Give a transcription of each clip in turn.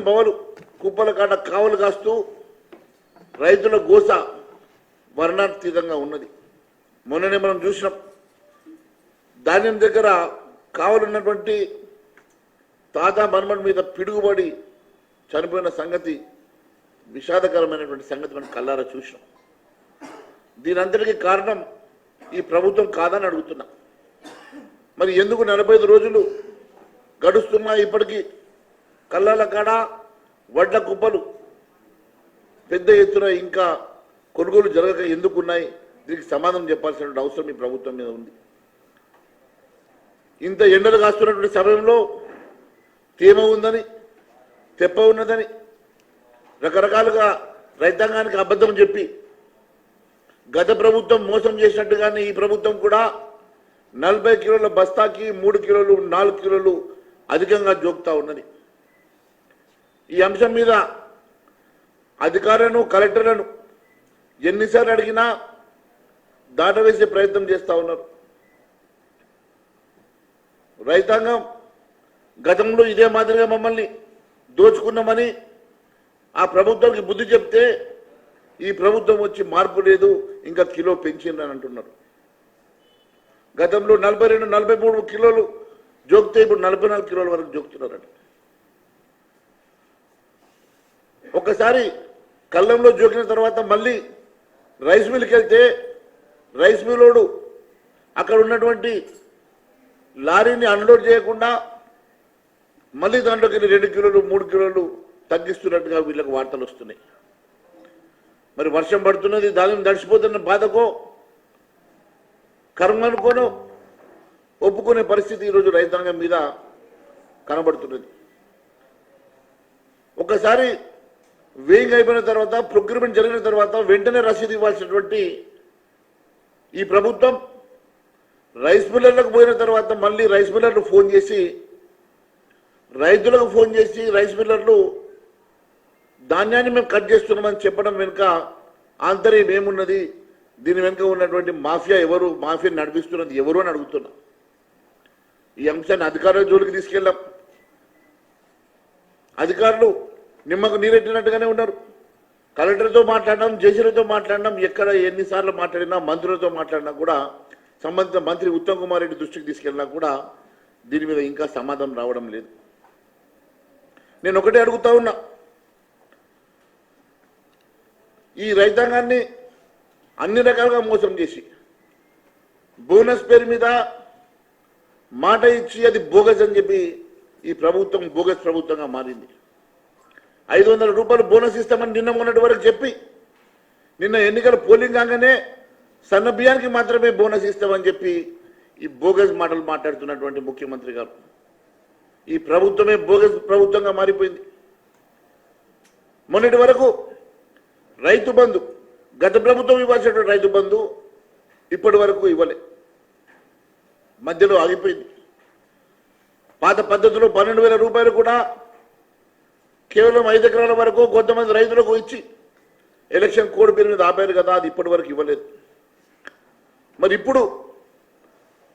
బవలు కుప్పల కాట కావలు కాస్తూ రైతుల గోస వర్ణాతీతంగా ఉన్నది. మొన్ననే మనం చూసినాం ధాన్యం దగ్గర కావలున్నటువంటి తాతా మన్మన్ మీద పిడుగుబడి చనిపోయిన సంగతి విషాదకరమైనటువంటి సంగతి మనం కళ్ళారా చూసినాం. దీని అంతటికీ కారణం ఈ ప్రభుత్వం కాదని అడుగుతున్నా. మరి ఎందుకు 45 రోజులు గడుస్తున్నా ఇప్పటికీ కళ్ళాల కాడ వడ్ల కుప్పలు పెద్ద ఎత్తున ఇంకా కొనుగోలు జరగక ఎందుకున్నాయి? దీనికి సమాధానం చెప్పాల్సిన అవసరం ఈ ప్రభుత్వం మీద ఉంది. ఇంత ఎండలు కాస్తున్నటువంటి సమయంలో తేమ ఉందని తెప్ప ఉన్నదని రకరకాలుగా రైతాంగానికి అబద్ధం చెప్పి గత ప్రభుత్వం మోసం చేసినట్టుగానే ఈ ప్రభుత్వం కూడా 40 కిలోల బస్తాకి 3 కిలోలు 4 కిలోలు అధికంగా జోక్తా ఉన్నది. ఈ అంశం మీద అధికారులను కలెక్టర్లను ఎన్నిసార్లు అడిగినా దాటవేసే ప్రయత్నం చేస్తూ ఉన్నారు. రైతాంగం గతంలో ఇదే మాదిరిగా మమ్మల్ని దోచుకున్నామని ఆ ప్రభుత్వానికి బుద్ధి చెప్తే ఈ ప్రభుత్వం వచ్చి మార్పు లేదు, ఇంకా కిలో పెంచిందని అంటున్నారు. గతంలో 42-43 కిలోలు జోక్తే ఇప్పుడు 44 కిలోల వరకు జోకుతున్నారట. ఒకసారి కళ్ళంలో జోకిన తర్వాత మళ్ళీ రైస్ మిల్కి వెళ్తే రైస్ మిల్లోడు అక్కడ ఉన్నటువంటి లారీని అన్లోడ్ చేయకుండా మళ్ళీ దాంట్లోకి 2 కిలోలు 3 కిలోలు తగ్గిస్తున్నట్టుగా వీళ్ళకి వార్తలు వస్తున్నాయి. మరి వర్షం పడుతున్నది, దానిని దడిచిపోతున్న బాధకో కర్మ అనుకోను ఒప్పుకునే పరిస్థితి ఈరోజు రైతాంగం మీద కనబడుతున్నది. ఒకసారి వేయింగ్ అయిపోయిన తర్వాత ప్రొక్యూర్మెంట్ జరిగిన తర్వాత వెంటనే రసీదు ఇవ్వాల్సినటువంటి ఈ ప్రభుత్వం రైస్ మిల్లర్లకు పోయిన తర్వాత మళ్ళీ రైస్ మిల్లర్లు ఫోన్ చేసి రైతులకు ఫోన్ చేసి రైస్ మిల్లర్లు ధాన్యాన్ని మేము కట్ చేస్తున్నామని చెప్పడం వెనుక ఆంతర్యం ఏమున్నది, దీని వెనుక ఉన్నటువంటి మాఫియా ఎవరు, మాఫియా నడిపిస్తున్నది ఎవరు అని అడుగుతున్నా. ఈ అంశాన్ని అధికారుల జోలికి తీసుకెళ్ళాం. అధికారులు నిమ్మకు నీరెట్టినట్టుగానే ఉన్నారు. కలెక్టర్తో మాట్లాడినాం, జేసీలతో మాట్లాడినాం, ఎక్కడ ఎన్నిసార్లు మాట్లాడినా మంత్రులతో మాట్లాడినా కూడా సంబంధిత మంత్రి ఉత్తమ్ కుమార్ రెడ్డి దృష్టికి తీసుకెళ్ళినా కూడా దీని మీద ఇంకా సమాధానం రావడం లేదు. నేను ఒకటే అడుగుతా ఉన్నా, ఈ రైతాంగాన్ని అన్ని రకాలుగా మోసం చేసి బోనస్ పేరు మీద మాట ఇచ్చి అది బోగస్ అని చెప్పి ఈ ప్రభుత్వం బోగస్ ప్రభుత్వంగా మారింది. 500 రూపాయలు బోనస్ ఇస్తామని నిన్న మొన్నటి వరకు చెప్పి నిన్న ఎన్నికల పోలింగ్ కాగానే సన్న బియ్యానికి మాత్రమే బోనస్ ఇస్తామని చెప్పి ఈ బోగస్ మాటలు మాట్లాడుతున్నటువంటి ముఖ్యమంత్రి గారు ఈ ప్రభుత్వమే బోగస్ ప్రభుత్వంగా మారిపోయింది. మొన్నటి వరకు రైతు బంధు గత ప్రభుత్వం ఇవ్వాల్సినటువంటి రైతు బంధు ఇప్పటి వరకు ఇవ్వలే, మధ్యలో ఆగిపోయింది. పాత పద్ధతిలో 12,000 రూపాయలు కూడా కేవలం 5 ఎకరాల వరకు కొంతమంది రైతులకు ఇచ్చి ఎలక్షన్ కోడ్ పేరు మీద ఆపారు కదా, అది ఇప్పటి వరకు ఇవ్వలేదు. మరి ఇప్పుడు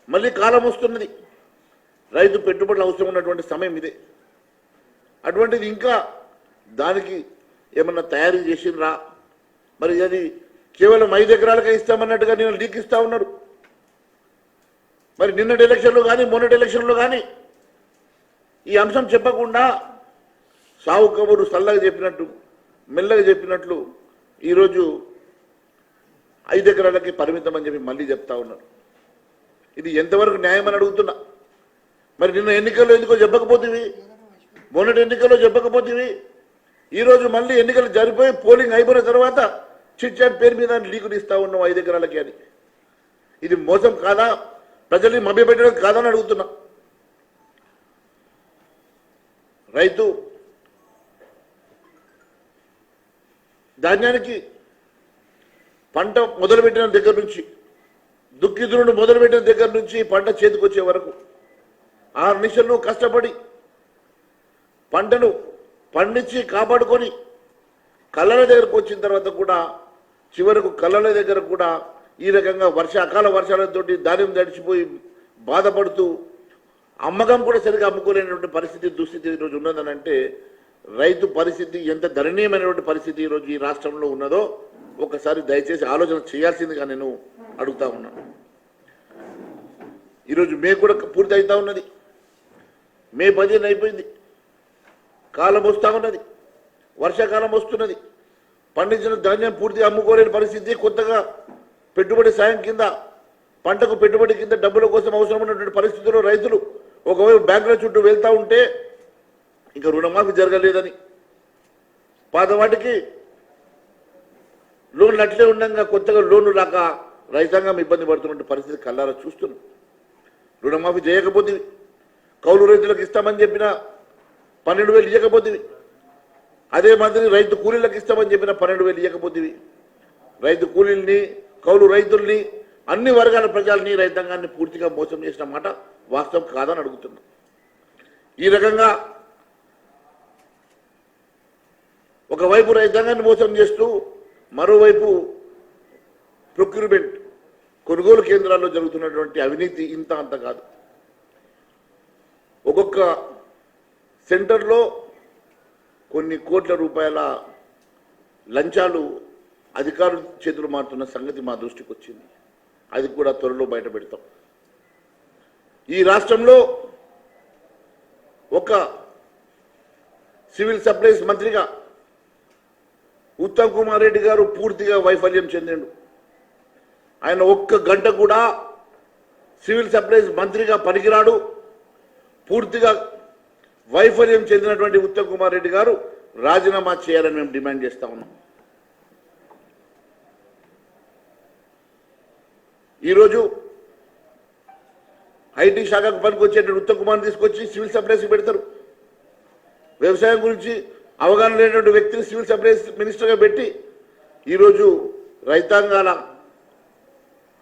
మళ్ళీ కాలం వస్తున్నది, రైతు పెట్టుబడులు అవసరం ఉన్నటువంటి సమయం ఇదే. అటువంటిది ఇంకా దానికి ఏమన్నా తయారీ చేసినరా? మరి అది కేవలం 5 ఎకరాలకే ఇస్తామన్నట్టుగా నేను లీక్ ఇస్తా ఉన్నారు. మరి నిన్నటి ఎలక్షన్లో కానీ మొన్నటి ఎలక్షన్లో కానీ ఈ అంశం చెప్పకుండా సావు కబురు సల్లగా చెప్పినట్టు మెల్లగా చెప్పినట్లు ఈరోజు 5 ఎకరాలకి పరిమితం అని చెప్పి మళ్ళీ చెప్తా ఉన్నారు. ఇది ఎంతవరకు న్యాయం అని అడుగుతున్నా. మరి నిన్న ఎన్నికల్లో ఎందుకో చెప్పకపోతేవి, మొన్నటి ఎన్నికల్లో చెప్పకపోతేవి, ఈరోజు మళ్ళీ ఎన్నికలు జరిపోయి పోలింగ్ అయిపోయిన తర్వాత చిట్ చాట్ పేరు మీద లీకులు ఇస్తా ఉన్నాం 5 ఎకరాలకి అని. ఇది మోసం కాదా? ప్రజల్ని మభ్యపెట్టడం కాదని అడుగుతున్నా. రైతు ధాన్యానికి పంట మొదలుపెట్టిన దగ్గర నుంచి దుక్కిదురును మొదలుపెట్టిన దగ్గర నుంచి పంట చేతికొచ్చే వరకు 6 నిమిషాలు కష్టపడి పంటను పండించి కాపాడుకొని కళ్ళల దగ్గరకు వచ్చిన తర్వాత కూడా చివరకు కళ్ళల దగ్గర కూడా ఈ రకంగా అకాల వర్షాలతోటి ధాన్యం తడిచిపోయి బాధపడుతూ అమ్మకం కూడా సరిగా అమ్ముకోలేనటువంటి పరిస్థితి దుస్థితి ఈరోజు ఉన్నదని అంటే రైతు పరిస్థితి ఎంత దయనీయమైనటువంటి పరిస్థితి ఈరోజు ఈ రాష్ట్రంలో ఉన్నదో ఒకసారి దయచేసి ఆలోచన చేయాల్సిందిగా నేను అడుగుతా ఉన్నాను. ఈరోజు మే కూడా పూర్తి అవుతా ఉన్నది. మే 15 అయిపోయింది. కాలం వస్తూ ఉన్నది, వర్షాకాలం వస్తున్నది. పండించిన ధాన్యం పూర్తిగా అమ్ముకోలేని పరిస్థితి. కొత్తగా పెట్టుబడి సాయం కింద పంటకు పెట్టుబడి కింద డబ్బుల కోసం అవసరమైనటువంటి పరిస్థితుల్లో రైతులు ఒకవైపు బ్యాంకుల చుట్టూ వెళ్తూ ఉంటే ఇంకా రుణమాఫీ జరగలేదని పాత వాటికి లోన్లు అట్లే ఉండగా కొత్తగా లోన్లు రాక రైతాంగం ఇబ్బంది పడుతున్న పరిస్థితి కళ్ళారా చూస్తున్నాం. రుణమాఫీ చేయకపోతే కౌలు రైతులకు ఇస్తామని చెప్పిన 12,000 ఇవ్వకపోతే, అదే మాదిరి రైతు కూలీలకు ఇస్తామని చెప్పిన 12,000 ఇవ్వకపోతే, రైతు కూలీల్ని కౌలు రైతుల్ని అన్ని వర్గాల ప్రజల్ని రైతాంగాన్ని పూర్తిగా మోసం చేసిన మాట వాస్తవం కాదని అడుగుతున్నాం. ఈ రకంగా ఒకవైపు రైతాంగాన్ని మోసం చేస్తూ మరోవైపు ప్రొక్యూర్మెంట్ కొనుగోలు కేంద్రాల్లో జరుగుతున్నటువంటి అవినీతి ఇంత అంత కాదు. ఒక్కొక్క సెంటర్లో కొన్ని కోట్ల రూపాయల లంచాలు అధికారుల చేతులు మారుతున్న సంగతి మా దృష్టికి వచ్చింది. అది కూడా త్వరలో బయట పెడతాం. ఈ రాష్ట్రంలో ఒక సివిల్ సప్లైస్ మంత్రిగా ఉత్తమ్ కుమార్ రెడ్డి గారు పూర్తిగా వైఫల్యం చెందాడు. ఆయన ఒక్క గంట కూడా సివిల్ సప్లైస్ మంత్రిగా పనికిరాడు. పూర్తిగా వైఫల్యం చెందినటువంటి ఉత్తమ్ కుమార్ రెడ్డి గారు రాజీనామా చేయాలని మేము డిమాండ్ చేస్తా ఉన్నాం. ఈరోజు ఐటీ శాఖకు పనికొచ్చేటువంటి ఉత్తమ్ కుమార్ తీసుకొచ్చి సివిల్ సప్లైస్కి పెడతారు. వ్యవసాయం గురించి అవగాహన లేనటువంటి వ్యక్తిని సివిల్ సప్లైస్ మినిస్టర్గా పెట్టి ఈరోజు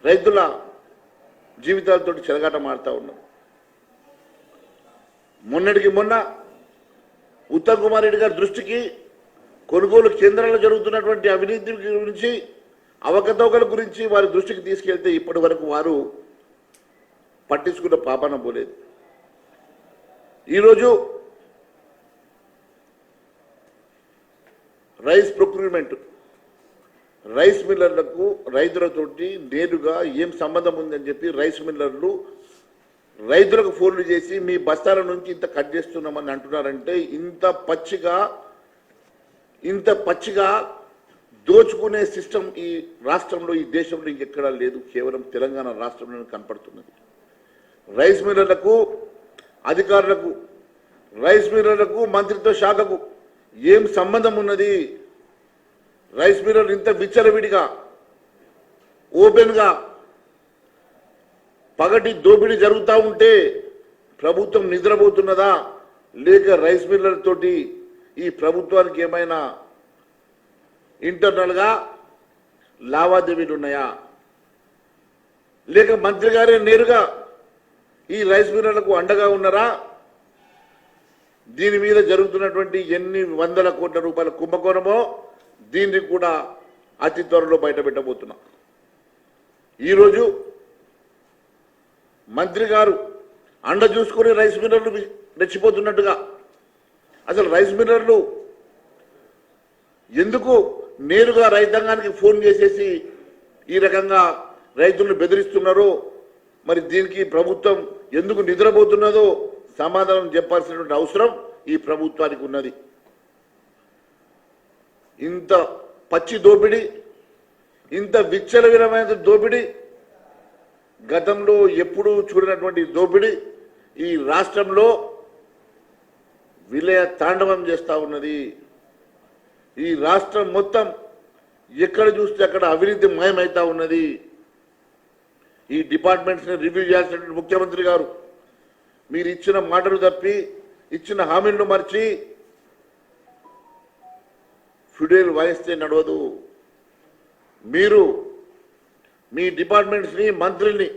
రైతుల జీవితాలతో చెలగాట మారుతూ ఉన్నాం. మొన్నటికి మొన్న ఉత్తమ్ కుమార్ రెడ్డి గారి దృష్టికి కొనుగోలు కేంద్రాల్లో జరుగుతున్నటువంటి అవినీతి గురించి, అవకతవకల గురించి వారి దృష్టికి తీసుకెళ్తే ఇప్పటి వరకు వారు పట్టించుకున్న పాపాన పోలేదు. ఈరోజు రైస్ ప్రొక్యూర్మెంట్, రైస్ మిల్లర్లకు రైతులతోటి నేరుగా ఏం సంబంధం ఉందని చెప్పి రైస్ మిల్లర్లు రైతులకు ఫోన్లు చేసి మీ బస్తాల నుంచి ఇంత కట్ చేస్తున్నామని అంటున్నారంటే ఇంత పచ్చిగా దోచుకునే సిస్టమ్ ఈ రాష్ట్రంలో, ఈ దేశంలో ఇంకెక్కడా లేదు. కేవలం తెలంగాణ రాష్ట్రంలో కనపడుతున్నది. రైస్ మిల్లర్లకు, అధికారులకు, రైస్ మిల్లర్లకు, మంత్రిత్వ శాఖకు ఏం సంబంధం ఉన్నది? రైస్ మిల్లర్లు ఇంత విచ్చలవిడిగా ఓపెన్గా పగటి దోపిడీ జరుగుతూ ఉంటే ప్రభుత్వం నిద్రపోతున్నదా, లేక రైస్ మిల్లర్ తోటి ఈ ప్రభుత్వానికి ఏమైనా ఇంటర్నల్గా లావాదేవీలు ఉన్నాయా, లేక మంత్రి గారే నేరుగా ఈ రైస్ మిల్లర్లకు అండగా ఉన్నారా? దీని మీద జరుగుతున్నటువంటి ఎన్ని వందల కోట్ల రూపాయల కుంభకోణమో దీన్ని కూడా అతి త్వరలో బయటపెట్టబోతున్నాం. ఈరోజు మంత్రి గారు అండ చూసుకుని రైస్ మిల్లర్లు రెచ్చిపోతున్నట్టుగా, అసలు రైస్ మిల్లర్లు ఎందుకు నేరుగా రైతాంగానికి ఫోన్ చేసేసి ఈ రకంగా రైతులను బెదిరిస్తున్నారో, మరి దీనికి ప్రభుత్వం ఎందుకు నిద్రపోతున్నదో సమాధానం చెప్పాల్సినటువంటి అవసరం ఈ ప్రభుత్వానికి ఉన్నది. ఇంత పచ్చి దోపిడీ, ఇంత విచ్చలవిరమైన దోపిడీ, గతంలో ఎప్పుడూ చూడనటువంటి దోపిడీ ఈ రాష్ట్రంలో విలయ తాండవం చేస్తూ ఉన్నది. ఈ రాష్ట్రం మొత్తం ఎక్కడ చూస్తే అక్కడ అవినీతి మయమవుతా ఉన్నది. ఈ డిపార్ట్మెంట్స్ని రివ్యూ చేయాల్సినటువంటి ముఖ్యమంత్రి గారు మీరు ఇచ్చిన మాటలు తప్పి, ఇచ్చిన హామీలను మర్చి ఫిడేల్ వాయిస్తే నడవదు. మీరు మీ డిపార్ట్మెంట్స్ని, మంత్రుల్ని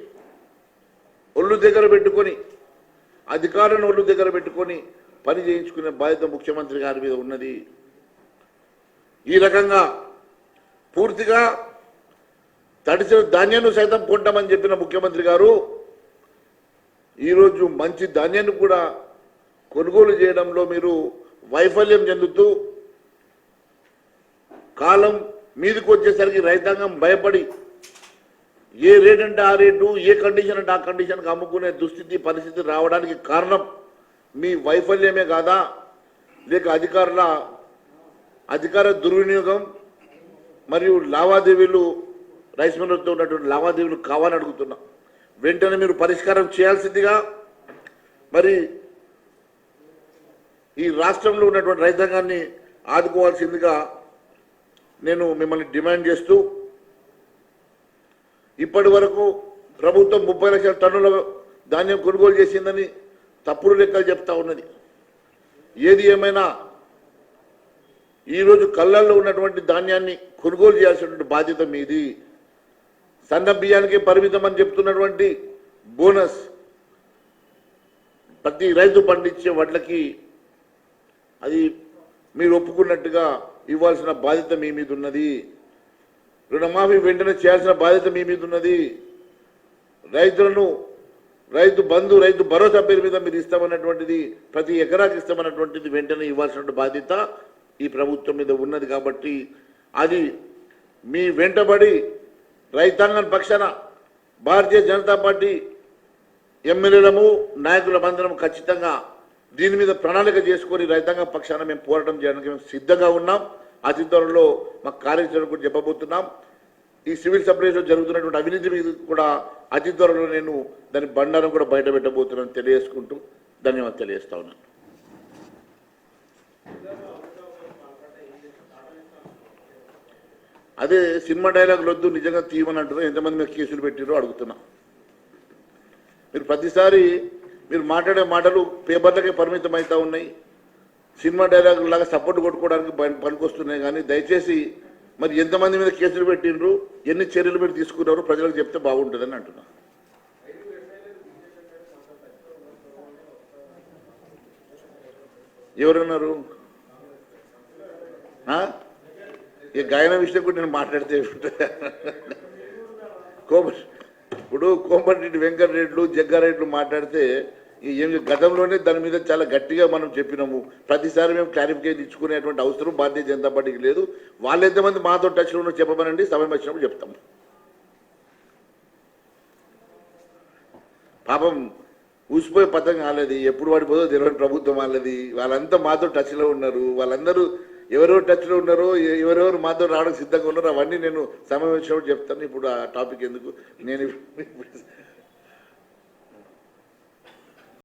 ఒళ్ళు దగ్గర పెట్టుకొని, అధికారులను ఒళ్ళు దగ్గర పెట్టుకొని పని చేయించుకునే బాధ్యత ముఖ్యమంత్రి గారి మీద ఉన్నది. ఈ రకంగా పూర్తిగా తడిసిన ధాన్యాన్ని సైతం కొంటామని చెప్పిన ముఖ్యమంత్రి గారు ఈరోజు మంచి ధాన్యాన్ని కూడా కొనుగోలు చేయడంలో మీరు వైఫల్యం చెందుతూ కాలం మీదకి వచ్చేసరికి రైతాంగం భయపడి ఏ రేట్ అంటే ఆ రేటు, ఏ కండిషన్ అంటే ఆ కండిషన్కి అమ్ముకునే దుస్థితి పరిస్థితి రావడానికి కారణం మీ వైఫల్యమే కాదా, లేక అధికార దుర్వినియోగం మరియు లావాదేవీలు రైస్ మిల్లర్తో ఉన్నటువంటి లావాదేవీలు కావాలని అడుగుతున్నా. వెంటనే మీరు పరిష్కారం చేయాల్సిందిగా మరి ఈ రాష్ట్రంలో ఉన్నటువంటి రైతాంగాన్ని ఆదుకోవాల్సిందిగా నేను మిమ్మల్ని డిమాండ్ చేస్తూ, ఇప్పటి వరకు ప్రభుత్వం 30 లక్షల టన్నుల ధాన్యం కొనుగోలు చేసిందని తప్పుడు లెక్కలు చెప్తా ఉన్నది. ఏది ఏమైనా ఈరోజు కళ్ళల్లో ఉన్నటువంటి ధాన్యాన్ని కొనుగోలు చేయాల్సినటువంటి బాధ్యత మీది. సన్న బియ్యానికి పరిమితం అని చెప్తున్నటువంటి బోనస్ ప్రతి రైతు పండించే వడ్లకి అది మీరు ఒప్పుకున్నట్టుగా ఇవ్వాల్సిన బాధ్యత మీ మీద ఉన్నది. రుణమాఫీ వెంటనే చేయాల్సిన బాధ్యత మీ మీద ఉన్నది. రైతులను రైతు బంధు, రైతు భరోసా పేరు మీద మీరు ఇస్తామన్నటువంటిది, ప్రతి ఎకరాకి ఇస్తామన్నటువంటిది వెంటనే ఇవ్వాల్సిన బాధ్యత ఈ ప్రభుత్వం మీద ఉన్నది. కాబట్టి అది మీ వెంటబడి రైతాంగం పక్షాన భారతీయ జనతా పార్టీ ఎమ్మెల్యేలము నాయకులమందరం ఖచ్చితంగా దీని మీద ప్రణాళిక చేసుకొని రైతాంగం పక్షాన మేము పోరాటం చేయడానికి మేము సిద్ధంగా ఉన్నాం. అతి త్వరలో మా కార్యాచరణ కూడా చెప్పబోతున్నాం. ఈ సివిల్ సప్లైస్లో జరుగుతున్నటువంటి అవినీతి మీద కూడా అతి త్వరలో నేను దాని బండారం కూడా బయట పెట్టబోతున్నాను తెలియజేసుకుంటూ ధన్యవాదాలు తెలియజేస్తా ఉన్నాను. అదే సినిమా డైలాగులు వద్దు, నిజంగా తీయమని అంటారు. ఎంతమంది మీరు కేసులు పెట్టారో అడుగుతున్నా. మీరు ప్రతిసారి మీరు మాట్లాడే మాటలు పేపర్లకే పరిమితం అవుతా ఉన్నాయి. సినిమా డైలాగులు లాగా సపోర్ట్ కొట్టుకోవడానికి పనికొస్తున్నాయి. కానీ దయచేసి మరి ఎంతమంది మీద కేసులు పెట్టిండ్రు, ఎన్ని చర్యలు పెట్టి తీసుకున్నారు ప్రజలకు చెప్తే బాగుంటుందని అంటున్నా. ఎవరన్నారు? ఈ గాయన విషయం కూడా నేను మాట్లాడితే ఇప్పుడు కోమటిరెడ్డి వెంకటరెడ్లు, జగ్గారెడ్లు మాట్లాడితే ఏం గతంలోనే దాని మీద చాలా గట్టిగా మనం చెప్పినాము. ప్రతిసారి మేము క్లారిఫికేషన్ ఇచ్చుకునేటువంటి అవసరం భారతీయ జనతా పార్టీకి లేదు. వాళ్ళు ఎంతమంది మాతో టచ్లో ఉన్నో చెప్పమనండి, సమయం వచ్చినప్పుడు చెప్తాము. పాపం ఊసిపోయే పథకం కాలేదు, ఎప్పుడు పడిపోదో తెలియని ప్రభుత్వం వాళ్ళది. వాళ్ళంతా మాతో టచ్లో ఉన్నారు. వాళ్ళందరూ ఎవరెవరు టచ్లో ఉన్నారో, ఎవరెవరు మాతో రావడానికి సిద్ధంగా ఉన్నారో అవన్నీ నేను సమయం వచ్చినప్పుడు చెప్తాను. ఇప్పుడు ఆ టాపిక్ ఎందుకు, నేను